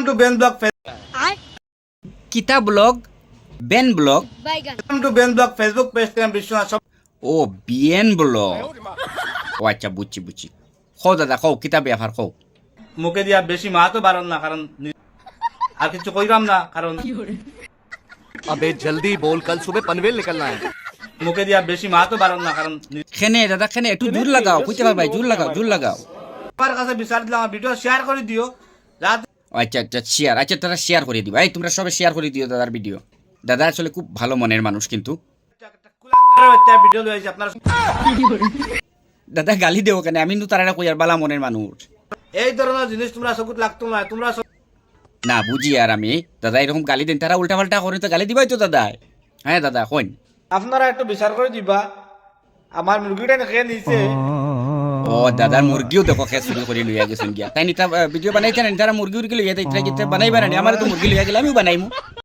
Welcome to Ben Blog কিতা blog Ben blog Welcome to Ben Blog Facebook page থেকে আমি বিশ্বনাথ সব ও BN blog ও আচ্ছা বুঝছি কও দাদা কও কিতা ব্যাপার কও মুখে দিয়া বেশি মাহাতো বাড়ন না কারণ আর কিছু কইরাম না কারণ अबे जल्दी बोल कल सुबह पनवेल निकलना है মুখে দিয়া বেশি মাহাতো বাড়ন না কারণ খেনে দাদা খেনে একটু জোর লাগাও কইতে পারবাই জোর লাগাও আমার কাছে বিচার দিলাম আমার ভিডিও শেয়ার করে দিও যাতে আচ্ছা শেয়ার আচ্ছা তারা শেয়ার করে দিবা এই তোমরা সবাই শেয়ার করে দিও দাদার ভিডিও দাদা আসলে খুব ভালো মনের মানুষ কিন্তু একটা কুলাঙ্গারের একটা ভিডিও লইছি আপনারা দাদা গালি দেও কেন আমি তো তারা কই আর বালা মনের মানুষ এই ধরনের জিনিস তোমরা সকুত লাগতো না তোমরা না বুঝি আর আমি দাদা এরকম গালি দেন তারা উল্টা পাল্টা করে তো গালি দিবাই তো দাদা হ্যাঁ দাদা কইন আপনারা একটু বিচার করে দিবা আমার মুরগিটা খেয়ে নিছে ও দাদার মুরগিও দেখো খেয়ে শুরু করে লইয়া গেছেন গিয়া তাই নিতা ভিডিও বানাইছেন তারা মুরগি লইয়া তাই বানাইবা না আমার তো মুরগি লইয়া গেলে আমিও বানাইমু